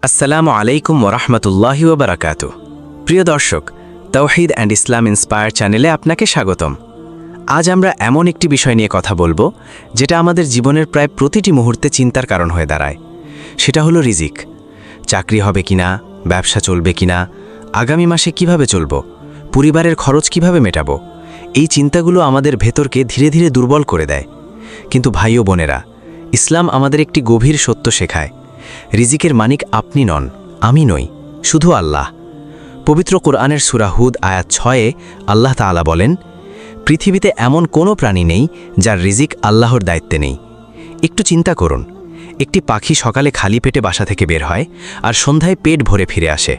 আসসালামু আলাইকুম ওরহমতুল্লাহি ওবরাকাতু। প্রিয় দর্শক, তাওহীদ অ্যান্ড ইসলাম ইন্সপায়ার চ্যানেলে আপনাকে স্বাগতম। আজ আমরা এমন একটি বিষয় নিয়ে কথা বলবো যেটা আমাদের জীবনের প্রায় প্রতিটি মুহূর্তে চিন্তার কারণ হয়ে দাঁড়ায়। সেটা হলো রিজিক। চাকরি হবে কিনা, ব্যবসা চলবে কিনা, আগামী মাসে কিভাবে চলব, পরিবারের খরচ কিভাবে মেটাবো, এই চিন্তাগুলো আমাদের ভেতরকে ধীরে ধীরে দুর্বল করে দেয়। কিন্তু ভাই ও বোনেরা, ইসলাম আমাদের একটি গভীর সত্য শেখায়। রিজিকের মালিক আপনি নন, আমি নই, শুধু আল্লাহ। পবিত্র কোরআনের সূরা হুদ আয়াত 6-এ আল্লাহ তাআলা বলেন, পৃথিবীতে এমন কোনো প্রাণী নেই যার রিজিক আল্লাহর দায়িত্বে নেই। একটু চিন্তা করুন, একটি পাখি সকালে খালি পেটে বাসা থেকে বের হয় আর সন্ধ্যায় পেট ভরে ফিরে আসে।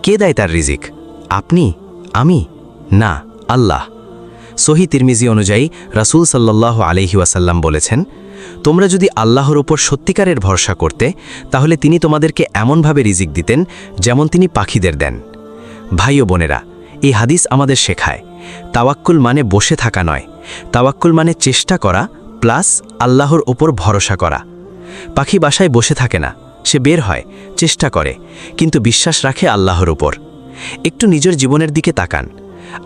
কে দেয় তার রিজিক? আপনি? আমি? না, আল্লাহ। সহিহ তিরমিজি অনুযায়ী রাসূল সাল্লাল্লাহু আলাইহি ওয়াসাল্লাম বলেছেন, তোমরা যদি আল্লাহর উপর সত্যিকারের ভরসা করতে, তাহলে তিনি তোমাদেরকে এমনভাবে রিজিক দিতেন যেমন তিনি পাখিদের দেন। ভাই ও বোনেরা, এই হাদিস আমাদের শেখায়, তাওয়াক্কুল মানে বসে থাকা নয়, তাওয়াক্কুল মানে চেষ্টা করা প্লাস আল্লাহর উপর ভরসা করা। পাখি বাসায় বসে থাকে না, সে বের হয়, চেষ্টা করে, কিন্তু বিশ্বাস রাখে আল্লাহর উপর। একটু নিজের জীবনের দিকে তাকান।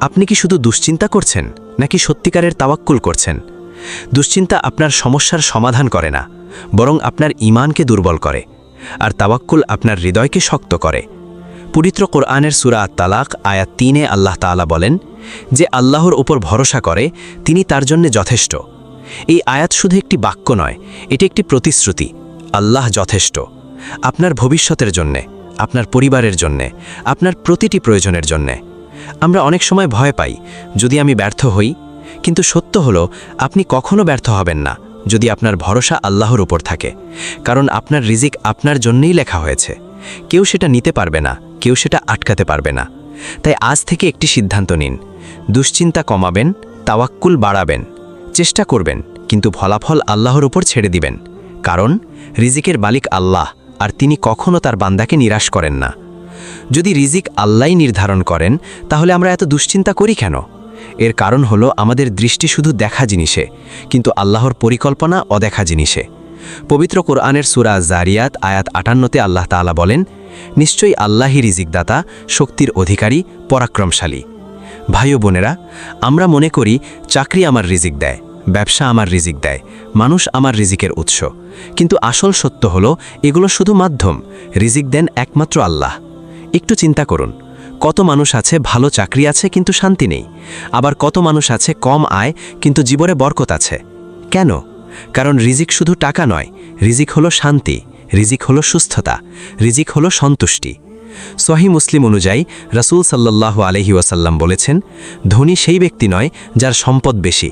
আপনি কি শুধু দুশ্চিন্তা করছেন নাকি সত্যিকারের তাওয়াক্কুল করছেন? দুশ্চিন্তা আপনার সমস্যার সমাধান করে না, বরং আপনার ঈমানকে দুর্বল করে, আর তাওয়াক্কুল আপনার হৃদয়কে শক্ত করে। পবিত্র কোরআনের সূরা আত-তালাক আয়াত 3-এ আল্লাহ তাআলা বলেন, যে আল্লাহর উপর ভরসা করে তিনি তার জন্য যথেষ্ট। এই আয়াত শুধু একটি বাক্য নয়, এটি একটি প্রতিশ্রুতি। আল্লাহ যথেষ্ট আপনার ভবিষ্যতের জন্যে, আপনার পরিবারের জন্যে, আপনার প্রতিটি প্রয়োজনের জন্যে। আমরা অনেক সময় ভয় পাই, যদি আমি ব্যর্থ হই, কিন্তু সত্য হলো আপনি কখনো ব্যর্থ হবেন না যদি আপনার ভরসা আল্লাহর উপর থাকে। কারণ আপনার রিজিক আপনার জন্যই লেখা হয়েছে। কেউ সেটা নিতে পারবে না, কেউ সেটা আটকাতে পারবে না। তাই আজ থেকে একটি সিদ্ধান্ত নিন, দুশ্চিন্তা কমাবেন, তাওয়াক্কুল বাড়াবেন, চেষ্টা করবেন, কিন্তু ফলাফল আল্লাহর উপর ছেড়ে দিবেন। কারণ রিজিকের মালিক আল্লাহ, আর তিনি কখনো তার বান্দাকে নিরাশ করেন না। যদি রিজিক আল্লাহই নির্ধারণ করেন, তাহলে আমরা এত দুশ্চিন্তা করি কেন? এর কারণ হলো আমাদের দৃষ্টি শুধু দেখা জিনিসে, কিন্তু আল্লাহর পরিকল্পনা অদেখা জিনিসে। পবিত্র কোরআনের সূরা জারিয়াত আয়াত 58-তে আল্লাহ তাআলা বলেন, নিশ্চয়ই আল্লাহই রিজিকদাতা, শক্তির অধিকারী, পরাক্রমশালী। ভাই ও বোনেরা, আমরা মনে করি চাকরি আমার রিজিক দেয়, ব্যবসা আমার রিজিক দেয়, মানুষ আমার রিজিকের উৎস। কিন্তু আসল সত্য হলো এগুলো শুধু মাধ্যম, রিজিক দেন একমাত্র আল্লাহ। একটু চিন্তা করুন, কত মানুষ আছে ভালো চাকরি আছে কিন্তু শান্তি নেই, আবার কত মানুষ আছে কম আয় কিন্তু জীবনে বরকত আছে। কেন? কারণ রিজিক শুধু টাকা নয়, রিজিক হলো শান্তি, রিজিক হলো সুস্থতা, রিজিক হলো সন্তুষ্টি। সহিহ মুসলিম অনুযায়ী রাসূল সাল্লাল্লাহু আলাইহি ওয়াসাল্লাম বলেছেন, ধনী সেই ব্যক্তি নয় যার সম্পদ বেশি,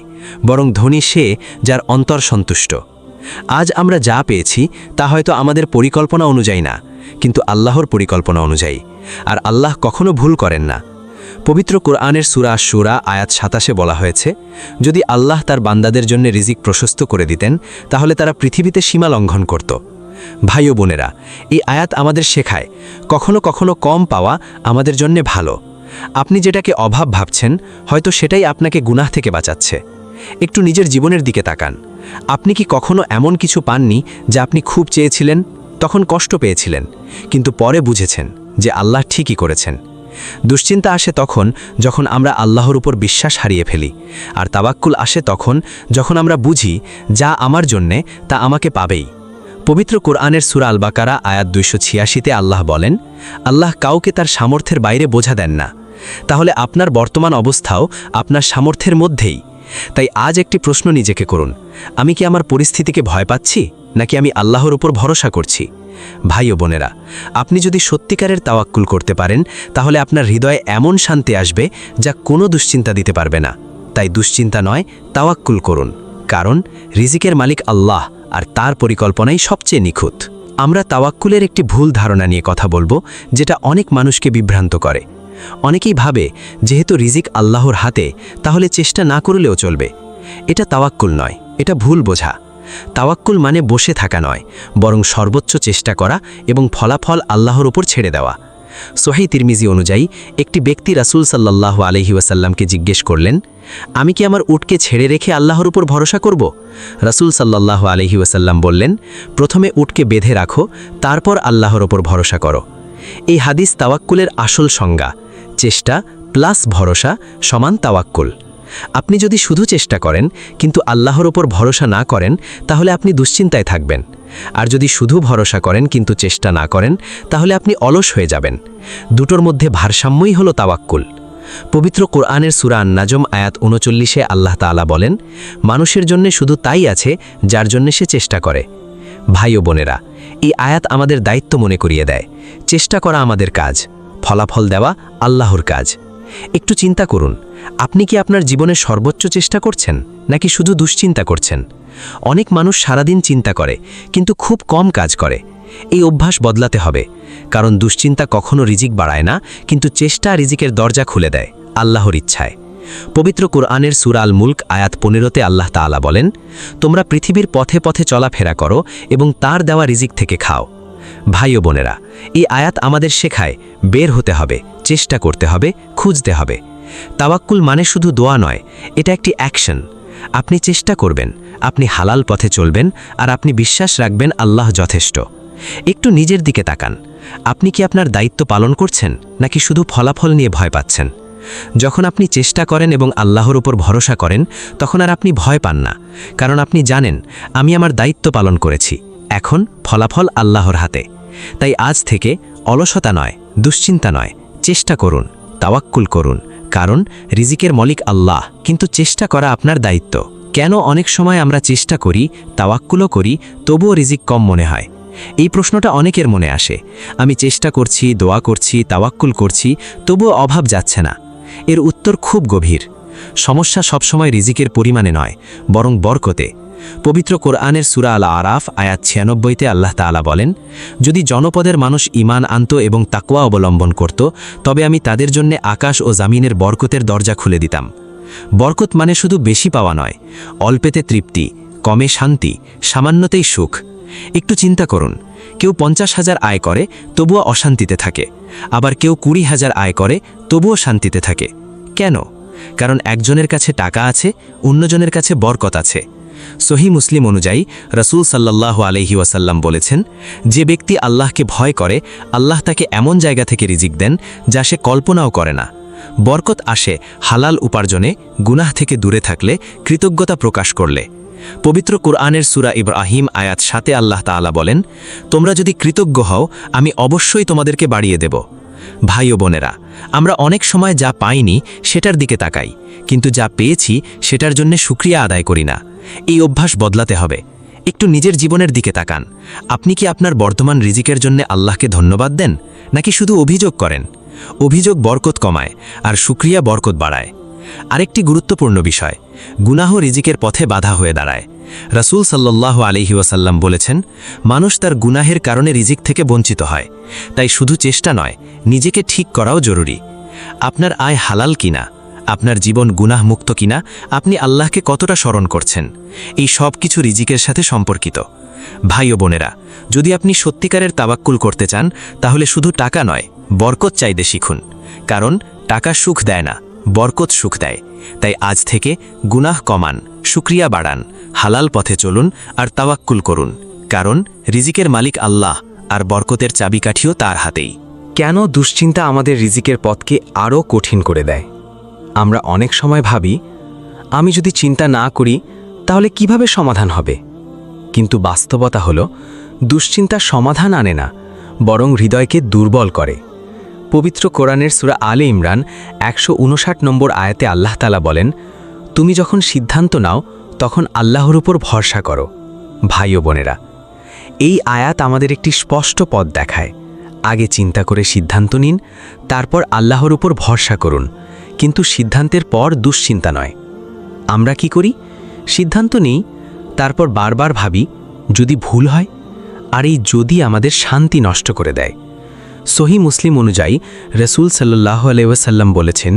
বরং ধনী সে যার অন্তর সন্তুষ্ট। আজ আমরা যা পেয়েছি তা হয়তো আমাদের পরিকল্পনা অনুযায়ী না, কিন্তু আল্লাহর পরিকল্পনা অনুযায়ী, আর আল্লাহ কখনো ভুল করেন না। পবিত্র কোরআনের সূরা আশ-শুরা আয়াত 27-এ বলা হয়েছে, যদি আল্লাহ তার বান্দাদের জন্য রিজিক প্রশস্ত করে দিতেন, তাহলে তারা পৃথিবীতে সীমা লঙ্ঘন করত। ভাই ও বোনেরা, এই আয়াত আমাদের শেখায়, কখনো কখনো কম পাওয়া আমাদের জন্য ভালো। আপনি যেটাকে অভাব ভাবছেন, হয়তো সেটাই আপনাকে গুনাহ থেকে বাঁচাচ্ছে। একটু নিজের জীবনের দিকে তাকান। আপনি কি কখনো এমন কিছু পাননি যা আপনি খুব চেয়েছিলেন? তখন কষ্ট পেয়েছিলেন, কিন্তু পরে বুঝেছেন যে আল্লাহ ঠিকই করেছেন। দুশ্চিন্তা আসে তখন যখন আমরা আল্লাহর উপর বিশ্বাস হারিয়ে ফেলি, আর তাওয়াক্কুল আসে তখন যখন আমরা বুঝি যা আমার জন্যে তা আমাকে পাবেই। পবিত্র কোরআনের সূরা আল বাকারা আয়াত 286-তে আল্লাহ বলেন, আল্লাহ কাউকে তার সামর্থ্যের বাইরে বোঝা দেন না। তাহলে আপনার বর্তমান অবস্থাও আপনার সামর্থ্যের মধ্যেই। তাই আজ একটি প্রশ্ন নিজেকে করুন, আমি কি আমার পরিস্থিতিকে ভয় পাচ্ছি, নাকি আমি আল্লাহর উপর ভরসা করছি? ভাই ও বোনেরা, আপনি যদি সত্যিকারের তাওয়াক্কুল করতে পারেন, তাহলে আপনার হৃদয়ে এমন শান্তি আসবে যা কোনো দুশ্চিন্তা দিতে পারবে না। তাই দুশ্চিন্তা নয়, তাওয়াক্কুল করুন। কারণ রিজিকের মালিক আল্লাহ, আর তার পরিকল্পনাই সবচেয়ে নিখুঁত। আমরা তাওয়াক্কুলের একটি ভুল ধারণা নিয়ে কথা বলবো, যেটা অনেক মানুষকে বিভ্রান্ত করে। অনেকেই ভাবে যেহেতু রিজিক আল্লাহর হাতে, তাহলে চেষ্টা না করলেও চলবে। এটা তাওয়াক্কুল নয়, এটা ভুল বোঝা। তাওয়াক্কুল মানে বসে থাকা নয়, বরং সর্বোচ্চ চেষ্টা করা এবং ফলাফল আল্লাহর উপর ছেড়ে দেওয়া। সহিহ তিরমিজি অনুযায়ী একটি ব্যক্তি রাসূল সাল্লাল্লাহু আলাইহি ওয়াসাল্লামকে জিজ্ঞেস করলেন, আমি কি আমার উটকে ছেড়ে রেখে আল্লাহর উপর ভরসা করব? রাসূল সাল্লাল্লাহু আলাইহি ওয়াসাল্লাম বললেন, প্রথমে উটকে বেঁধে রাখো, তারপর আল্লাহর উপর ভরসা করো। এই হাদিস তাওয়াক্কুলের আসল সংজ্ঞা, চেষ্টা প্লাস ভরসা সমান তাওয়াক্কুল। আপনি যদি শুধু চেষ্টা করেন কিন্তু আল্লাহর উপর ভরসা না করেন, তাহলে আপনি দুশ্চিন্তায় থাকবেন। আর যদি শুধু ভরসা করেন কিন্তু চেষ্টা না করেন, তাহলে আপনি অলস হয়ে যাবেন। দুটোর মধ্যে ভারসাম্যই হলো তাওয়াক্কুল। পবিত্র কোরআনের সূরা আন-নাজম আয়াত ৩৯-এ আল্লাহ তাআলা বলেন, মানুষের জন্য শুধু তাই আছে যার জন্য সে চেষ্টা করে। ভাই ও বোনেরা, এই আয়াত আমাদের দায়িত্ব মনে করিয়ে দেয়। চেষ্টা করা আমাদের কাজ, ফলাফল দেওয়া আল্লাহর কাজ। একটু চিন্তা করুন, আপনি কি আপনার জীবনের সর্বোচ্চ চেষ্টা করছেন নাকি শুধু দুশ্চিন্তা করছেন? অনেক মানুষ সারাদিন চিন্তা করে কিন্তু খুব কম কাজ করে। এই অভ্যাস বদলাতে হবে, কারণ দুশ্চিন্তা কখনো রিজিক বাড়ায় না, কিন্তু চেষ্টা রিজিকের দরজা খুলে দেয় আল্লাহর ইচ্ছায়। পবিত্র কোরআনের সূরা আল মুলক আয়াত ১৫-তে আল্লাহ তাআলা বলেন, তোমরা পৃথিবীর পথে পথে চলাফেরা করো এবং তার দেওয়া রিজিক থেকে খাও। ভাই ও বোনেরা, এই আয়াত আমাদের শেখায় বের হতে হবে, চেষ্টা করতে হবে, খুঁজতে হবে। তাওয়াক্কুল মানে শুধু দোয়া নয়, এটা একটি অ্যাকশন। আপনি চেষ্টা করবেন, আপনি হালাল পথে চলবেন, আর আপনি বিশ্বাস রাখবেন আল্লাহ যথেষ্ট। একটু নিজের দিকে তাকান, আপনি কি আপনার দায়িত্ব পালন করছেন নাকি শুধু ফলাফল নিয়ে ভয় পাচ্ছেন? যখন আপনি চেষ্টা করেন এবং আল্লাহর উপর ভরসা করেন, তখন আর আপনি ভয় পান না, কারণ আপনি জানেন আমি আমার দায়িত্ব পালন করেছি, এখন ফলাফল আল্লাহর হাতে। তাই আজ থেকে অলসতা নয়, দুশ্চিন্তা নয়, চেষ্টা করুন, তাওয়াক্কুল করুন, কারণ রিজিকের মালিক আল্লাহ, কিন্তু চেষ্টা করা আপনার দায়িত্ব। কেন অনেক সময় আমরা চেষ্টা করি, তাওয়াক্কুলও করি, তবুও রিজিক কম মনে হয়? এই প্রশ্নটা অনেকের মনে আসে। আমি চেষ্টা করছি, দোয়া করছি, তাওয়াক্কুল করছি, তবুও অভাব যাচ্ছে না। এর উত্তর খুব গভীর। সমস্যা সবসময় রিজিকের পরিমাণে নয়, বরং বরকতে। পবিত্র কোরআনের সূরা আল আরাফ আয়াত ৯৬-তে আল্লাহ তাআলা বলেন, যদি জনপদের মানুষ ঈমান আনত এবং তাকওয়া অবলম্বন করত, তবে আমি তাদের জন্য আকাশ ও জামিনের বরকতের দরজা খুলে দিতাম। বরকত মানে শুধু বেশি পাওয়া নয়, অল্পেতে তৃপ্তি, কমে শান্তি, সামান্যতেই সুখ। একটু চিন্তা করুন, কেউ ৫০,০০০ আয় করে তবুও অশান্তিতে থাকে, আবার কেউ ২০,০০০ আয় করে তবুও শান্তিতে থাকে। কেন? কারণ একজনের কাছে টাকা আছে, অন্যজনের কাছে বরকত আছে। সহিহ মুসলিম অনুযায়ী রাসূল সাল্লাল্লাহু আলাইহি ওয়াসাল্লাম বলেছেন, যে ব্যক্তি আল্লাহকে ভয় করে, আল্লাহ তাকে এমন জায়গা থেকে রিজিক দেন যা সে কল্পনাও করে না। বরকত আসে হালাল উপার্জনে, গুনাহ থেকে দূরে থাকলে, কৃতজ্ঞতা প্রকাশ করলে। পবিত্র কোরআনের সূরা ইব্রাহিম আয়াত ৭-এ আল্লাহ তাআলা বলেন, তোমরা যদি কৃতজ্ঞ হও, আমি অবশ্যই তোমাদেরকে বাড়িয়ে দেব। ভাই ও বোনেরা, আমরা অনেক সময় যা পাইনি সেটার দিকে তাকাই, কিন্তু যা পেয়েছি সেটার জন্য শুকরিয়া আদায় করি না। এই অভ্যাস বদলাতে হবে। একটু নিজের জীবনের দিকে তাকান। আপনি কি আপনার বর্তমান রিজিকের জন্য আল্লাহকে ধন্যবাদ দেন নাকি শুধু অভিযোগ করেন? অভিযোগ বরকত কমায় আর শুকরিয়া বরকত বাড়ায়। আরেকটি গুরুত্বপূর্ণ বিষয়, গুনাহ রিজিকের পথে বাধা হয়ে দাঁড়ায়। রাসূল সাল্লাল্লাহু আলাইহি ওয়াসাল্লাম বলেছেন, মানুষ তার গুনাহের কারণে রিজিক থেকে বঞ্চিত হয়। তাই শুধু চেষ্টা নয়, নিজেকে ঠিক করাও জরুরি। আপনার আয় হালাল কিনা, আপনার জীবন গুনাহ মুক্ত কিনা, আপনি আল্লাহকে কতটা স্মরণ করছেন, এই সব কিছু রিজিকের সাথে সম্পর্কিত। ভাই ও বোনেরা, যদি আপনি সত্যিকারের তাওয়াক্কুল করতে চান, তাহলে শুধু টাকা নয়, বরকত চাইতে শিখুন। কারণ টাকা সুখ দেয় না, বরকত সুখ দেয়। তাই আজ থেকে গুনাহ কমান, শুকরিয়া বাড়ান, হালাল পথে চলুন আর তাওয়াক্কুল করুন। কারণ রিজিকের মালিক আল্লাহ, আর বরকতের চাবিকাঠিও তার হাতেই। কেন দুশ্চিন্তা আমাদের রিজিকের পথকে আরও কঠিন করে দেয়? আমরা অনেক সময় ভাবি, আমি যদি চিন্তা না করি তাহলে কিভাবে সমাধান হবে? কিন্তু বাস্তবতা হলো, দুশ্চিন্তা সমাধান আনে না, বরং হৃদয়কে দুর্বল করে। পবিত্র কোরআনের সূরা আলে ইমরান ১৫৯ নম্বর আয়াতে আল্লাহ তাআলা বলেন, তুমি যখন সিদ্ধান্ত নাও তখন আল্লাহর উপর ভরসা করো। ভাই ও বোনেরা, এই আয়াত আমাদের একটি স্পষ্ট পথ দেখায়। আগে চিন্তা করে সিদ্ধান্ত নিন, তারপর আল্লাহর উপর ভরসা করুন, কিন্তু সিদ্ধান্তের পর দুশ্চিন্তা নয়। আমরা কি করি? সিদ্ধান্ত নিই, তারপর বারবার ভাবি যদি ভুল হয়, আর এই যদি আমাদের শান্তি নষ্ট করে দেয়। সহিহ মুসলিম অনুযায়ী রাসূল সাল্লাল্লাহু আলাইহি ওয়াসাল্লাম বলেছেন,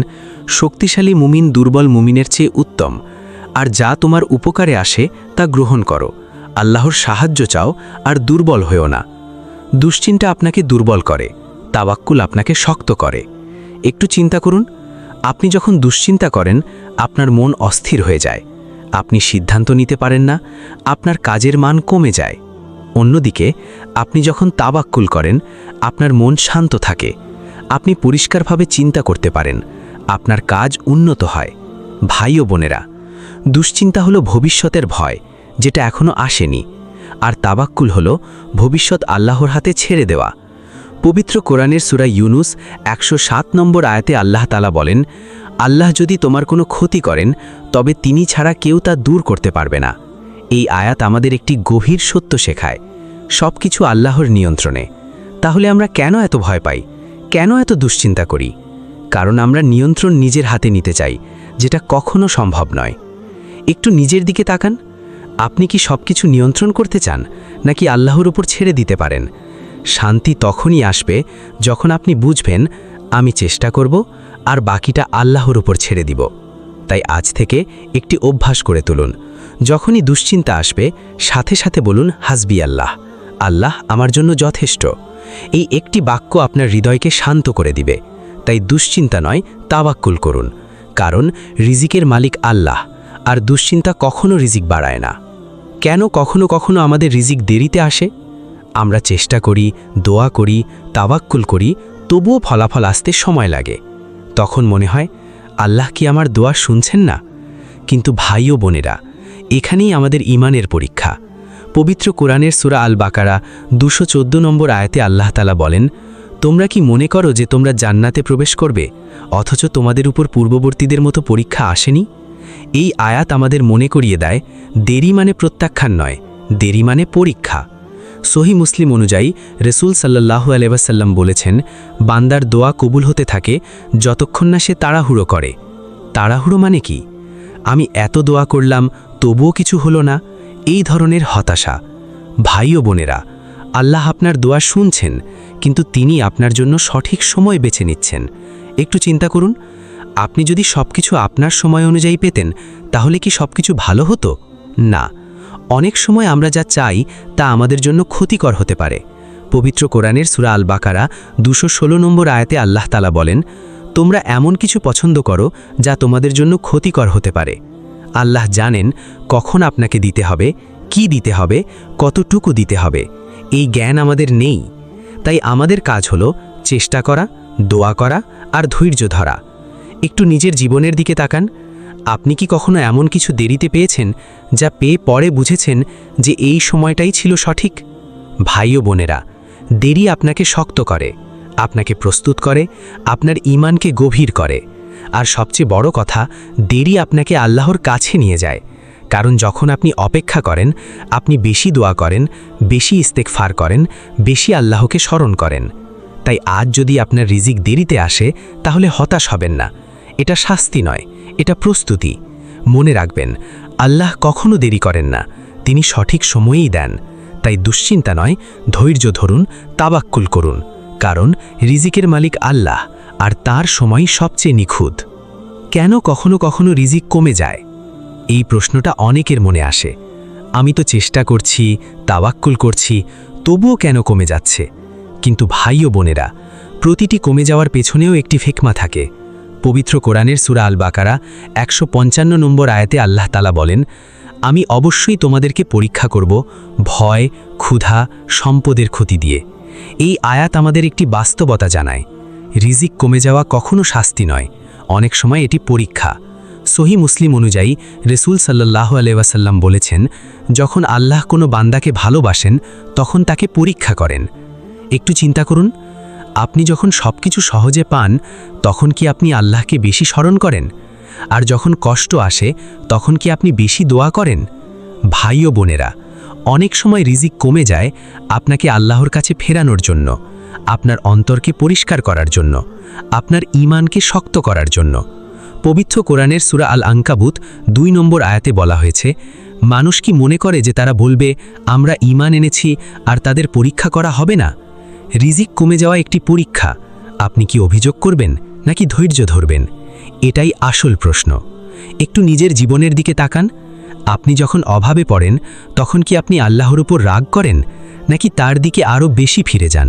শক্তিশালী মুমিন দুর্বল মুমিনের চেয়ে উত্তম, আর যা তোমার উপকারে আসে তা গ্রহণ করো, আল্লাহর সাহায্য চাও আর দুর্বল হয়েও না। দুশ্চিন্তা আপনাকে দুর্বল করে, তাওয়াক্কুল আপনাকে শক্ত করে। একটু চিন্তা করুন, আপনি যখন দুশ্চিন্তা করেন আপনার মন অস্থির হয়ে যায়, আপনি সিদ্ধান্ত নিতে পারেন না, আপনার কাজের মান কমে যায়। অন্যদিকে আপনি যখন তাওয়াক্কুল করেন আপনার মন শান্ত থাকে, আপনি পরিষ্কারভাবে চিন্তা করতে পারেন, আপনার কাজ উন্নত হয়। ভাই ও বোনেরা, দুশ্চিন্তা হলো ভবিষ্যতের ভয় যেটা এখনো আসেনি, আর তাওয়াক্কুল হলো ভবিষ্যৎ আল্লাহর হাতে ছেড়ে দেওয়া। পবিত্র কোরআনের সূরা ইউনুস 107 নম্বর আয়াতে আল্লাহ তাআলা বলেন, আল্লাহ যদি তোমার কোনো ক্ষতি করেন তবে তিনি ছাড়া কেউ তা দূর করতে পারবে না। এই আয়াত আমাদের একটি গভীর সত্য শেখায়, সব কিছু আল্লাহর নিয়ন্ত্রণে। তাহলে আমরা কেন এত ভয় পাই, কেন এত দুশ্চিন্তা করি? কারণ আমরা নিয়ন্ত্রণ নিজের হাতে নিতে চাই, যেটা কখনো সম্ভব নয়। একটু নিজের দিকে তাকান, আপনি কি সব কিছু নিয়ন্ত্রণ করতে চান নাকি আল্লাহর উপর ছেড়ে দিতে পারেন? শান্তি তখনই আসবে যখন আপনি বুঝবেন আমি চেষ্টা করব আর বাকিটা আল্লাহর উপর ছেড়ে দিব। তাই আজ থেকে একটি অভ্যাস করে তুলুন, যখনই দুশ্চিন্তা আসবে সাথে সাথে বলুন হাসবি আল্লাহ, আল্লাহ আমার জন্য যথেষ্ট। এই একটি বাক্য আপনার হৃদয়কে শান্ত করে দিবে। তাই দুশ্চিন্তা নয়, তাওয়াক্কুল করুন, কারণ রিজিকের মালিক আল্লাহ, আর দুশ্চিন্তা কখনো রিজিক বাড়ায় না। কেন কখনো কখনো আমাদের রিজিক দেরিতে আসে? আমরা চেষ্টা করি, দোয়া করি, তাওয়াক্কুল করি, তবুও ফলাফল আসতে সময় লাগে। তখন মনে হয় আল্লাহ কি আমার দোয়া শুনছেন না? কিন্তু ভাই ও বোনেরা, এখানেই আমাদের ঈমানের পরীক্ষা। পবিত্র কোরআনের সূরা আল বাকারা 214 নম্বর আয়াতে আল্লাহ তাআলা বলেন, তোমরা কি মনে করো যে তোমরা জান্নাতে প্রবেশ করবে, অথচ তোমাদের উপর পূর্ববর্তীদের মতো পরীক্ষা আসেনি? এই আয়াত আমাদের মনে করিয়ে দেয়, দেরি মানে প্রত্যাখ্যান নয়, দেরি মানে পরীক্ষা। সহি মুসলিম অনুযায়ী রাসূল সাল্লাল্লাহু আলাইহি ওয়াসাল্লাম বলেছেন, বান্দার দোয়া কবুল হতে থাকে যতক্ষণ না সে তাড়াহুড়ো করে। তাড়াহুড়ো মানে কি? আমি এত দোয়া করলাম তবুও কিছু হলো না, এই ধরনের হতাশা। ভাই ও বোনেরা, আল্লাহ আপনার দোয়া শুনছেন, কিন্তু তিনি আপনার জন্য সঠিক সময় বেছে নিচ্ছেন। একটু চিন্তা করুন, আপনি যদি সবকিছু আপনার সময় অনুযায়ী পেতেন তাহলে কি সবকিছু ভালো হতো? না, অনেক সময় আমরা যা চাই তা আমাদের জন্য ক্ষতিকর হতে পারে। পবিত্র কোরআনের সূরা আল বাকারা 216 নম্বর আয়াতে আল্লাহ তাআলা বলেন, তোমরা এমন কিছু পছন্দ করো যা তোমাদের জন্য ক্ষতিকর হতে পারে। আল্লাহ জানেন কখন আপনাকে দিতে হবে, কি দিতে হবে, কতটুকু দিতে হবে। এই জ্ঞান আমাদের নেই। তাই আমাদের কাজ হলো চেষ্টা করা, দোয়া করা আর ধৈর্য ধরা। একটু নিজের জীবনের দিকে তাকান, আপনি কি কখনো এমন কিছু দেরিতে পেয়েছেন যা পেয়ে পরে বুঝেছেন যে এই সময়টাই ছিল সঠিক? ভাই ও বোনেরা, দেরি আপনাকে শক্ত করে, আপনাকে প্রস্তুত করে, আপনার ঈমানকে গভীর করে। আর সবচেয়ে বড় কথা, দেরি আপনাকে আল্লাহর কাছে নিয়ে যায়। কারণ যখন আপনি অপেক্ষা করেন, আপনি বেশি দোয়া করেন, বেশি ইস্তেগফার করেন, বেশি আল্লাহকে স্মরণ করেন। তাই আজ যদি আপনার রিজিক দেরিতে আসে তাহলে হতাশ হবেন না, এটা শাস্তি নয়, এটা প্রস্তুতি। মনে রাখবেন, আল্লাহ কখনো দেরি করেন না, তিনি সঠিক সময়েই দেন। তাই দুশ্চিন্তা নয়, ধৈর্য ধরুন, তাওয়াক্কুল করুন, কারণ রিজিকের মালিক আল্লাহ, আর তার সময় সবচেয়ে নিখুঁত। কেন কখনো কখনো রিজিক কমে যায়? এই প্রশ্নটা অনেকের মনে আসে। আমি তো চেষ্টা করছি, তাওয়াক্কুল করছি, তবুও কেন কমে যাচ্ছে? কিন্তু ভাই ও বোনেরা, প্রতিটি কমে যাওয়ার পেছনেও একটি হিকমা থাকে। পবিত্র কোরআনের সূরা আল বাকারা 155 নম্বর আয়াতে আল্লাহ তাআলা বলেন, আমি অবশ্যই তোমাদেরকে পরীক্ষা করব ভয়, ক্ষুধা, সম্পদের ক্ষতি দিয়ে। এই আয়াত আমাদের একটি বাস্তবতা জানায়, রিজিক কমে যাওয়া কখনো শাস্তি নয়, অনেক সময় এটি পরীক্ষা। সহি মুসলিম অনুযায়ী রাসূল সাল্লাল্লাহু আলাইহি ওয়াসাল্লাম বলেছেন, যখন আল্লাহ কোনো বান্দাকে ভালোবাসেন তখন তাকে পরীক্ষা করেন। একটু চিন্তা করুন, আপনি যখন সবকিছু সহজে পান তখন কি আপনি আল্লাহকে বেশি স্মরণ করেন? আর যখন কষ্ট আসে তখন কি আপনি বেশি দোয়া করেন? ভাই ও বোনেরা, অনেক সময় রিজিক কমে যায় আপনাকে আল্লাহর কাছে ফেরানোর জন্য, আপনার অন্তরকে পরিষ্কার করার জন্য, আপনার ঈমানকে শক্ত করার জন্য। পবিত্র কোরআনের সূরা আল আনকাবুত 2 নম্বর আয়াতে বলা হয়েছে, মানুষ কি মনে করে যে তারা বলবে আমরা ঈমান এনেছি আর তাদের পরীক্ষা করা হবে না? রিজিক কমে যাওয়া একটি পরীক্ষা। আপনি কি অভিযোগ করবেন নাকি ধৈর্য ধরবেন? এটাই আসল প্রশ্ন। একটু নিজের জীবনের দিকে তাকান, আপনি যখন অভাবে পড়েন তখন কি আপনি আল্লাহর উপর রাগ করেন নাকি তার দিকে আরও বেশি ফিরে যান?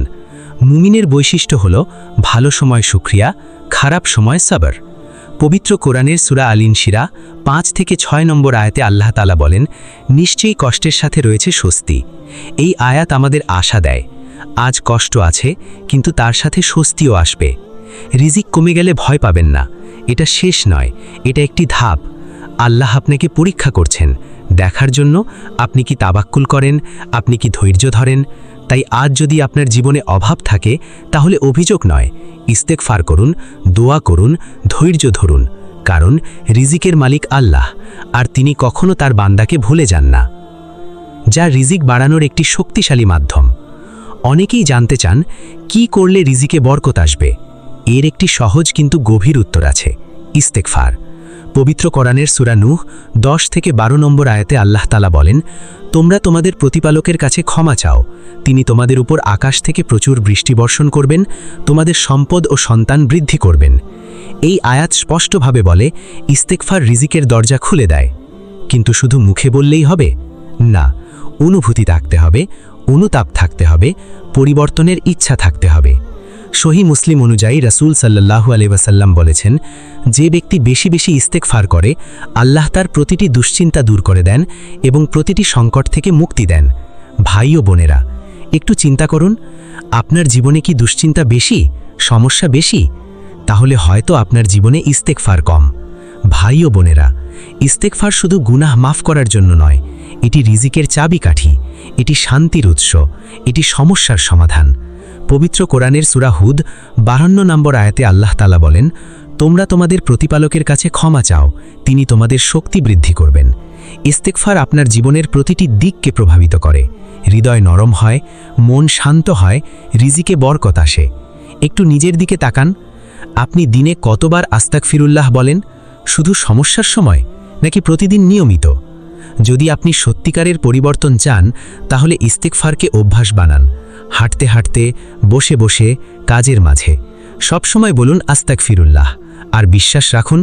মুমিনের বৈশিষ্ট্য হল ভালো সময় শুকরিয়া, খারাপ সময় সবর। পবিত্র কোরআনের সূরা আল-ইনশিরা 5 থেকে 6 নম্বর আয়াতে আল্লাহ তাআলা বলেন, নিশ্চয়ই কষ্টের সাথে রয়েছে স্বস্তি। এই আয়াত আমাদের আশা দেয়, আজ কষ্ট আছে কিন্তু তার সাথে স্বস্তিও আসবে। রিজিক কমে গেলে ভয় পাবেন না, এটা শেষ নয়, এটা একটি ধাপ। আল্লাহ আপনাকে পরীক্ষা করছেন, দেখার জন্য আপনি কি তাবাক্কুল করেন, আপনি কি ধৈর্য ধরেন। তাই আজ যদি আপনার জীবনে অভাব থাকে তাহলে অভিযোগ নয়, ইস্তেগফার করুন, দোয়া করুন, ধৈর্য ধরুন, কারণ রিজিকের মালিক আল্লাহ, আর তিনি কখনো তার বান্দাকে ভুলে যান না। যা রিজিক বাড়ানোর একটি শক্তিশালী মাধ্যম। অনেকেই জানতে চান কি করলে রিজিকে বরকত আসবে। এর একটি সহজ কিন্তু গভীর উত্তর আছে, ইস্তেগফার। পবিত্র কোরআনের সূরা নূহ 10 থেকে 12 নম্বর আয়াতে আল্লাহ তাআলা বলেন, তোমরা তোমাদের প্রতিপালকের কাছে ক্ষমা চাও, তিনি তোমাদের উপর আকাশ থেকে প্রচুর বৃষ্টি বর্ষণ করবেন, তোমাদের সম্পদ ও সন্তান বৃদ্ধি করবেন। এই আয়াত স্পষ্টভাবে বলে ইস্তেগফার রিজিকের দরজা খুলে দেয়। কিন্তু শুধু মুখে বললেই হবে না, অনুভূতি থাকতে হবে, অনুতাপ থাকতে হবে, পরিবর্তনের ইচ্ছা থাকতে হবে। সহিহ মুসলিম অনুযায়ী রাসূল সাল্লাল্লাহু আলাইহি ওয়াসাল্লাম বলেছেন, যে ব্যক্তি বেশি বেশি ইস্তেগফার করে আল্লাহ তার প্রতিটি দুশ্চিন্তা দূর করে দেন এবং প্রতিটি সংকট থেকে মুক্তি দেন। ভাই ও বোনেরা, একটু চিন্তা করুন, আপনার জীবনে কি দুশ্চিন্তা বেশি, সমস্যা বেশি? তাহলে হয়তো আপনার জীবনে ইস্তেগফার কম। ভাই ও বোনেরা, ইস্তেগফার শুধু গুনাহ মাফ করার জন্য নয়, এটি রিজিকের চাবিকাঠি, এটি শান্তির উৎস, এটি সমস্যার সমাধান। পবিত্র কোরআনের সূরা হুদ 52 নম্বর আয়াতে আল্লাহ তাআলা বলেন, তোমরা তোমাদের প্রতিপালকের কাছে ক্ষমা চাও, তিনি তোমাদের শক্তি বৃদ্ধি করবেন। ইস্তেগফার আপনার জীবনের প্রতিটি দিককে প্রভাবিত করে। হৃদয় নরম হয়, মন শান্ত হয়, রিজিকে বরকত আসে। একটু নিজের দিকে তাকান, আপনি দিনে কতবার আস্তাগফিরুল্লাহ বলেন? শুধু সমস্যার সময় নাকি প্রতিদিন নিয়মিত? যদি আপনি সত্যিকারের পরিবর্তন চান তাহলে ইস্তেগফারকে অভ্যাস বানান। হাঁটতে হাঁটতে, বসে বসে, কাজের মাঝে সবসময় বলুন আস্তাগফিরুল্লাহ, আর বিশ্বাস রাখুন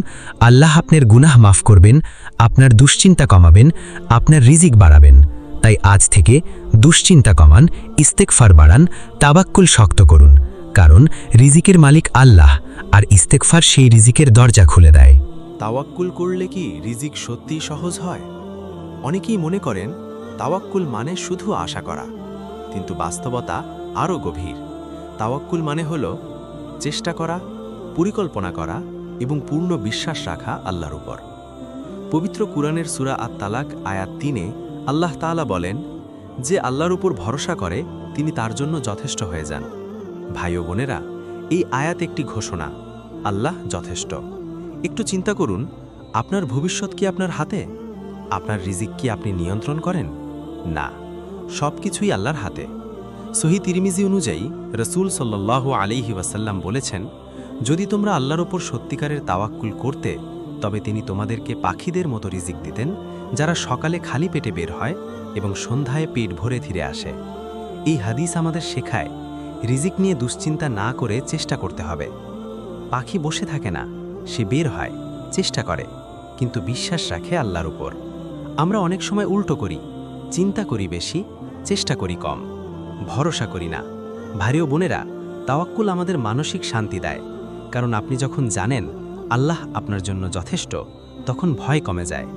আল্লাহ আপনার গুনাহ মাফ করবেন, আপনার দুশ্চিন্তা কমাবেন, আপনার রিজিক বাড়াবেন। তাই আজ থেকে দুশ্চিন্তা কমান, ইস্তেগফার বাড়ান, তাবাক্কুল শক্ত করুন, কারণ রিজিকের মালিক আল্লাহ, আর ইস্তেগফার সেই রিজিকের দরজা খুলে দেয়। তাওয়াক্কুল করলে কি রিজিক সত্যিই সহজ হয়? অনেকেই মনে করেন তাওয়াক্কুল মানে শুধু আশা করা, কিন্তু বাস্তবতা আরও গভীর। তাওয়াক্কুল মানে হলো চেষ্টা করা, পরিকল্পনা করা এবং পূর্ণ বিশ্বাস রাখা আল্লাহর উপর। পবিত্র কুরআনের সূরা আত-তালাক আয়াত 3-এ আল্লাহ তাআলা বলেন, যে আল্লাহর উপর ভরসা করে তিনি তার জন্য যথেষ্ট হয়ে যান। ভাই ও বোনেরা, এই আয়াত একটি ঘোষণা, আল্লাহ যথেষ্ট। একটু চিন্তা করুন, আপনার ভবিষ্যৎ কি আপনার হাতে? আপনার রিজিক কি আপনি নিয়ন্ত্রণ করেন? না, সব কিছুই আল্লাহর হাতে। সহিহ তিরমিজি অনুযায়ী রাসূল সাল্লাল্লাহু আলাইহি ওয়াসাল্লাম বলেছেন, যদি তোমরা আল্লাহর ওপর সত্যিকারের তাওয়াক্কুল করতে, তবে তিনি তোমাদেরকে পাখিদের মতো রিজিক দিতেন, যারা সকালে খালি পেটে বের হয় এবং সন্ধ্যায় পেট ভরে ফিরে আসে। এই হাদিস আমাদের শেখায়, রিজিক নিয়ে দুশ্চিন্তা না করে চেষ্টা করতে হবে। পাখি বসে থাকে না, সে বের হয়, চেষ্টা করে, কিন্তু বিশ্বাস রাখে আল্লাহর উপর। আমরা অনেক সময় উল্টো করি, চিন্তা করি বেশি, চেষ্টা করি কম, ভরসা করি না। ভাই ও বোনেরা, তাওয়াক্কুল আমাদের মানসিক শান্তি দেয়, কারণ আপনি যখন জানেন আল্লাহ আপনার জন্য যথেষ্ট, তখন ভয় কমে যায়।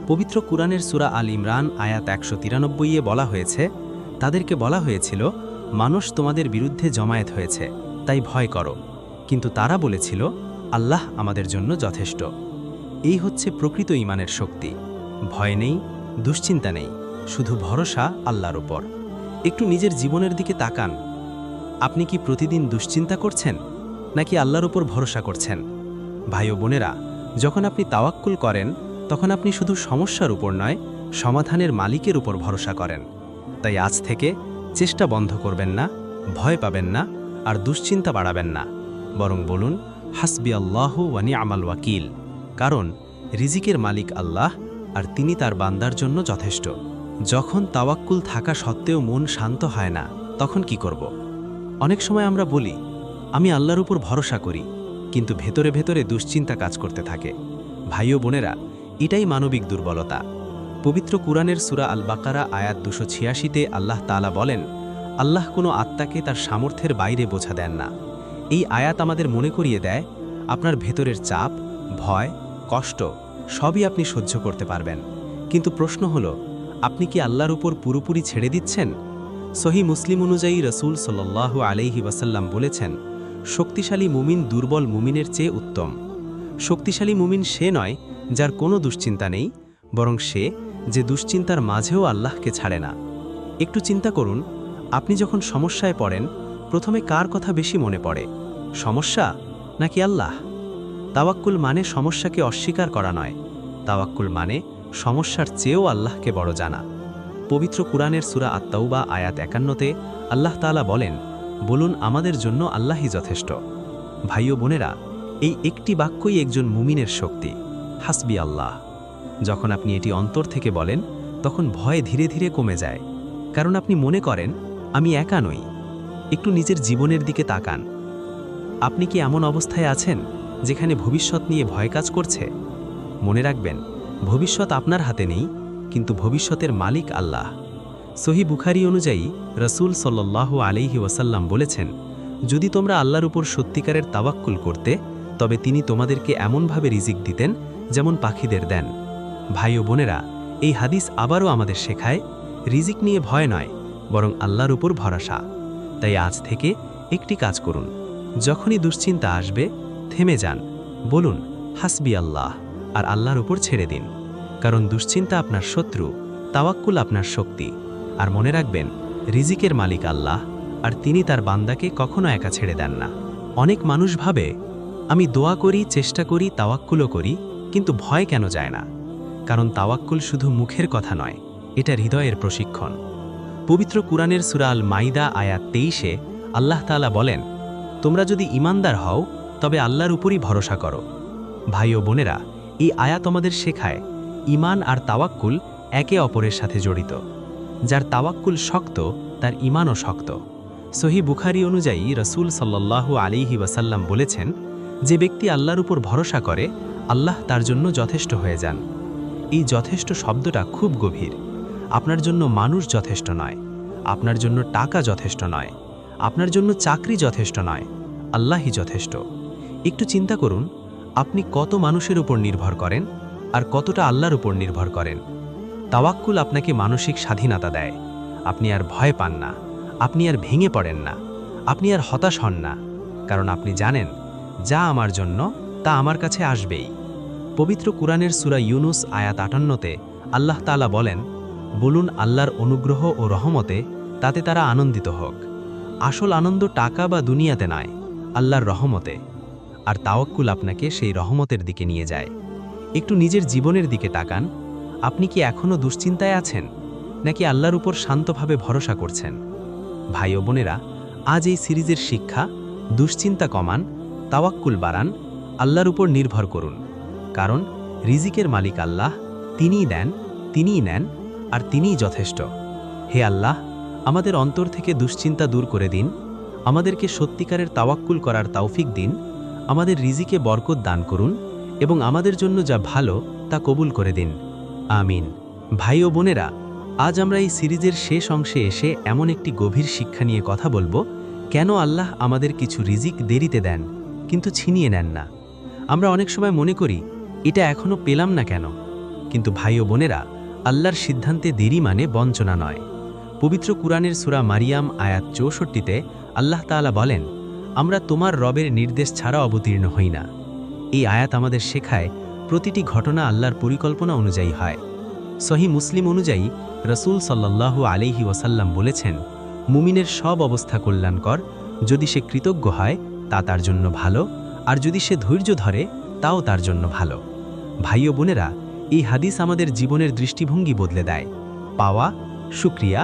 পবিত্র কুরআনের সূরা আল ইমরান আয়াত 193-এ বলা হয়েছে, তাদেরকে বলা হয়েছিল, মানুষ তোমাদের বিরুদ্ধে জমায়েত হয়েছে, তাই ভয় করো, কিন্তু তারা বলেছিল, আল্লাহ আমাদের জন্য যথেষ্ট। এই হচ্ছে প্রকৃত ঈমানের শক্তি। ভয় নেই, দুশ্চিন্তা নেই, শুধু ভরসা আল্লাহর উপর। একটু নিজের জীবনের দিকে তাকান, আপনি কি প্রতিদিন দুশ্চিন্তা করছেন নাকি আল্লাহর উপর ভরসা করছেন? ভাই ও বোনেরা, যখন আপনি তাওয়াক্কুল করেন তখন আপনি শুধু সমস্যার উপর নয়, সমাধানের মালিকের উপর ভরসা করেন। তাই আজ থেকে চেষ্টা বন্ধ করবেন না, ভয় পাবেন না, আর দুশ্চিন্তা বাড়াবেন না, বরং বলুন হাসবি আল্লাহু ওয়া নি'মাল ওয়াকিল, কারণ রিজিকের মালিক আল্লাহ, আর তিনি তার বান্দার জন্য যথেষ্ট। যখন তাওয়াক্কুল থাকা সত্ত্বেও মন শান্ত হয় না, তখন কি করব? অনেক সময় আমরা বলি, আমি আল্লাহর উপর ভরসা করি, কিন্তু ভেতরে ভেতরে দুশ্চিন্তা কাজ করতে থাকে। ভাই ও বোনেরা, এটাই মানবিক দুর্বলতা। পবিত্র কুরআনের সূরা আল বাকারা আয়াত 286-তে আল্লাহ তাআলা বলেন, আল্লাহ কোনো আত্মাকে তার সামর্থ্যের বাইরে বোঝা দেন না। এই আয়াত আমাদের মনে করিয়ে দেয়, আপনার ভেতরের চাপ, ভয়, কষ্ট সবই আপনি সহ্য করতে পারবেন। কিন্তু প্রশ্ন হলো, আপনি কি আল্লাহর উপর পুরোপুরি ছেড়ে দিচ্ছেন? সহিহ মুসলিম অনুযায়ী রাসূল সাল্লাল্লাহু আলাইহি ওয়াসাল্লাম বলেছেন, শক্তিশালী মুমিন দুর্বল মুমিনের চেয়ে উত্তম। শক্তিশালী মুমিন সে নয় যার কোনো দুশ্চিন্তা নেই, বরং সে যে দুশ্চিন্তার মাঝেও আল্লাহকে ছাড়ে না। একটু চিন্তা করুন, আপনি যখন সমস্যায় পড়েন প্রথমে কার কথা বেশি মনে পড়ে, সমস্যা নাকি আল্লাহ? তাওয়াক্কুল মানে সমস্যাকে অস্বীকার করা নয়, তাওয়াক্কুল মানে সমস্যার চেয়েও আল্লাহকে বড় জানা। পবিত্র কুরআনের সূরা আত-তাওবা আয়াত 51-তে আল্লাহ তাআলা বলেন, বলুন আমাদের জন্য আল্লাহই যথেষ্ট। ভাই ও বোনেরা, এই একটি বাক্যই একজন মুমিনের শক্তি, হাসবি আল্লাহ। যখন আপনি এটি অন্তর থেকে বলেন তখন ভয় ধীরে ধীরে কমে যায়, কারণ আপনি মনে করেন আমি একা নই। একটু নিজের জীবনের দিকে তাকান। আপনি কি এমন অবস্থায় আছেন যেখানে ভবিষ্যৎ নিয়ে ভয় কাজ করছে? মনে রাখবেন, ভবিষ্যৎ আপনার হাতে নেই, কিন্তু ভবিষ্যতের মালিক আল্লাহ। সহিহ বুখারী অনুযায়ী রাসূল সাল্লাল্লাহু আলাইহি ওয়াসাল্লাম বলেছেন, যদি তোমরা আল্লাহর উপর সত্যিকারের তাওয়াক্কুল করতে, তবে তিনি তোমাদেরকে এমনভাবে রিজিক দিতেন যেমন পাখিদের দেন। ভাই ও বোনেরা, এই হাদিস আবারও আমাদের শেখায়, রিজিক নিয়ে ভয় নয়, বরং আল্লাহর উপর ভরসা। তাই আজ থেকে একটি কাজ করুন, যখনই দুশ্চিন্তা আসবে থেমে যান, বলুন হাসবি আল্লাহ, আর আল্লাহর উপর ছেড়ে দিন। কারণ দুশ্চিন্তা আপনার শত্রু, তাওয়াক্কুল আপনার শক্তি। আর মনে রাখবেন, রিজিকের মালিক আল্লাহ, আর তিনি তার বান্দাকে কখনো একা ছেড়ে দেন না। অনেক মানুষ ভাবে, আমি দোয়া করি, চেষ্টা করি, তাওয়াক্কুলও করি, কিন্তু ভয় কেন যায় না? কারণ তাওয়াক্কুল শুধু মুখের কথা নয়, এটা হৃদয়ের প্রশিক্ষণ। পবিত্র কুরআনের সূরা আল মাইদা আয়াত 23-এ আল্লাহ তাআলা বলেন, তোমরা যদি ঈমানদার হও তবে আল্লাহর উপরই ভরসা করো। ভাই ও বোনেরা, এই আয়াত আমাদের শেখায়, ঈমান আর তাওয়াক্কুল একে অপরের সাথে জড়িত। যার তাওয়াক্কুল শক্ত তার ঈমানও শক্ত। সহিহ বুখারী অনুযায়ী রাসূল সাল্লাল্লাহু আলাইহি ওয়াসাল্লাম বলেছেন, যে ব্যক্তি আল্লাহর উপর ভরসা করে আল্লাহ তার জন্য যথেষ্ট হয়ে যান। এই যথেষ্ট শব্দটা খুব গভীর। আপনার জন্য মানুষ যথেষ্ট নয়, আপনার জন্য টাকা যথেষ্ট নয়, আপনার জন্য চাকরি যথেষ্ট নয়, আল্লাহই যথেষ্ট। একটু চিন্তা করুন, আপনি কত মানুষের উপর নির্ভর করেন আর কতটা আল্লাহর উপর নির্ভর করেন। তাওয়াক্কুল আপনাকে মানসিক স্বাধীনতা দেয়। আপনি আর ভয় পান না, আপনি আর ভেঙে পড়েন না, আপনি আর হতাশ হন না, কারণ আপনি জানেন যা আমার জন্য তা আমার কাছে আসবেই। পবিত্র কুরআনের সূরা ইউনুস আয়াত 58-তে আল্লাহ তাআলা বলেন, বলুন আল্লাহর অনুগ্রহ ও রহমতে তাতে তারা আনন্দিত হোক। আসল আনন্দ টাকা বা দুনিয়াতে নয়, আল্লাহর রহমতে। আর তাওয়াক্কুল আপনাকে সেই রহমতের দিকে নিয়ে যায়। একটু নিজের জীবনের দিকে তাকান। আপনি কি এখনও দুশ্চিন্তায় আছেন, নাকি আল্লাহর উপর শান্তভাবে ভরসা করছেন? ভাই ও বোনেরা, আজ এই সিরিজের শিক্ষা, দুশ্চিন্তা কমান, তাওয়াক্কুল বাড়ান, আল্লাহর উপর নির্ভর করুন। কারণ রিজিকের মালিক আল্লাহ, তিনিই দেন, তিনিই নেন, আর তিনিই যথেষ্ট। হে আল্লাহ, আমাদের অন্তর থেকে দুশ্চিন্তা দূর করে দিন, আমাদেরকে সত্যিকারের তাওয়াক্কুল করার তৌফিক দিন, আমাদের রিজিকে বরকত দান করুন, এবং আমাদের জন্য যা ভালো তা কবুল করে দিন। আমিন। ভাই ও বোনেরা, আজ আমরা এই সিরিজের শেষ অংশে এসে এমন একটি গভীর শিক্ষা নিয়ে কথা বলবো, কেন আল্লাহ আমাদের কিছু রিজিক দেরিতে দেন কিন্তু ছিনিয়ে নেন না। আমরা অনেক সময় মনে করি, এটা এখনো পেলাম না কেন? কিন্তু ভাই ও বোনেরা, আল্লাহর সিদ্ধান্তে দেরি মানে বঞ্চনা নয়। পবিত্র কুরআনের সূরা মারিয়াম আয়াত 64-তে আল্লাহ তাআলা বলেন, আমরা তোমার রবের নির্দেশ ছাড়া অবতীর্ণ হই না। এই আয়াত আমাদের শেখায়, প্রতিটি ঘটনা আল্লাহর পরিকল্পনা অনুযায়ী হয়। সহিহ মুসলিম অনুযায়ী রাসূল সাল্লাল্লাহু আলাইহি ওয়াসাল্লাম বলেছেন, মুমিনের সব অবস্থা কল্যাণকর, যদি সে কৃতজ্ঞ হয় তা তার জন্য ভালো, আর যদি সে ধৈর্য ধরে তাও তার জন্য ভালো। ভাই ও বোনেরা, এই হাদিস আমাদের জীবনের দৃষ্টিভঙ্গি বদলে দেয়। পাওয়া শুকরিয়া,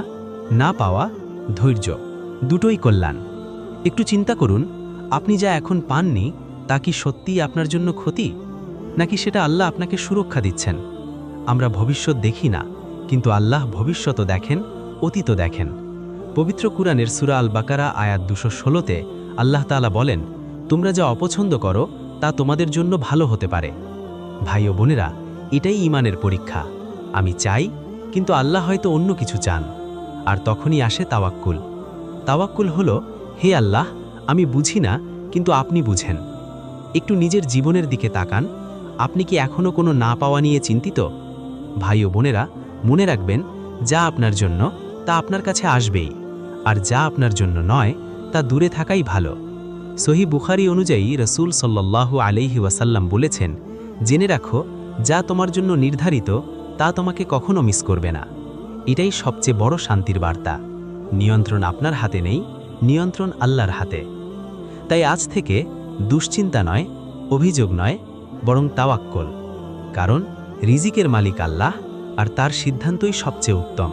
না পাওয়া ধৈর্য, দুটোই কল্যাণ। একটু চিন্তা করুন, আপনি যা এখন পাননি তা কি সত্যিই আপনার জন্য ক্ষতি, নাকি সেটা আল্লাহ আপনাকে সুরক্ষা দিচ্ছেন? আমরা ভবিষ্যৎ দেখি না, কিন্তু আল্লাহ ভবিষ্যৎও দেখেন, অতীতও দেখেন। পবিত্র কুরআনের সূরা আল বাকারা আয়াত 216-তে আল্লাহ তাআলা বলেন, তোমরা যা অপছন্দ করো তা তোমাদের জন্য ভালো হতে পারে। ভাই ও বোনেরা, এটাই ঈমানের পরীক্ষা। আমি চাই, কিন্তু আল্লাহ হয়তো অন্য কিছু চান। আর তখনই আসে তাওয়াক্কুল। তাওয়াক্কুল হলো, হে আল্লাহ, আমি বুঝি না, কিন্তু আপনি বুঝেন। একটু নিজের জীবনের দিকে তাকান। আপনি কি এখনও কোনো না পাওয়া নিয়ে চিন্তিত? ভাই ও বোনেরা, মনে রাখবেন, যা আপনার জন্য তা আপনার কাছে আসবেই, আর যা আপনার জন্য নয় তা দূরে থাকাই ভালো। সহিহ বুখারী অনুযায়ী রাসূল সাল্লাল্লাহু আলাইহি ওয়াসাল্লাম বলেছেন, জেনে রাখো, যা তোমার জন্য নির্ধারিত তা তোমাকে কখনো মিস করবে না। এটাই সবচেয়ে বড় শান্তির বার্তা। নিয়ন্ত্রণ আপনার হাতে নেই, নিয়ন্ত্রণ আল্লাহর হাতে। তাই আজ থেকে দুশ্চিন্তা নয়, অভিযোগ নয়, বরং তাওয়াক্কুল। কারণ রিজিকের মালিক আল্লাহ, আর তার সিদ্ধান্তই সবচেয়ে উত্তম।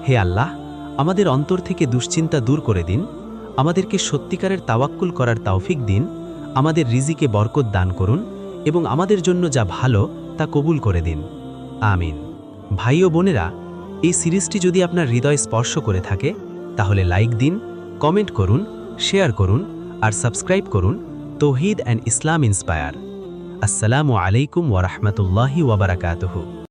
হে আল্লাহ, আমাদের অন্তর থেকে দুশ্চিন্তা দূর করে দিন, আমাদেরকে সত্যিকারের তাওয়াক্কুল করার তৌফিক দিন, আমাদের রিজিকে বরকত দান করুন এবং আমাদের জন্য যা ভালো তা কবুল করে দিন। আমিন। ভাই ও বোনেরা, এই সিরিজটি যদি আপনার হৃদয় স্পর্শ করে থাকে, তাহলে লাইক দিন, কমেন্ট করুন, শেয়ার করুন আর সাবস্ক্রাইব করুন তৌহিদ অ্যান্ড ইসলাম ইন্সপায়ার। আসসালামু আলাইকুম ওয়া রাহমাতুল্লাহি ওয়া বারাকাতুহু।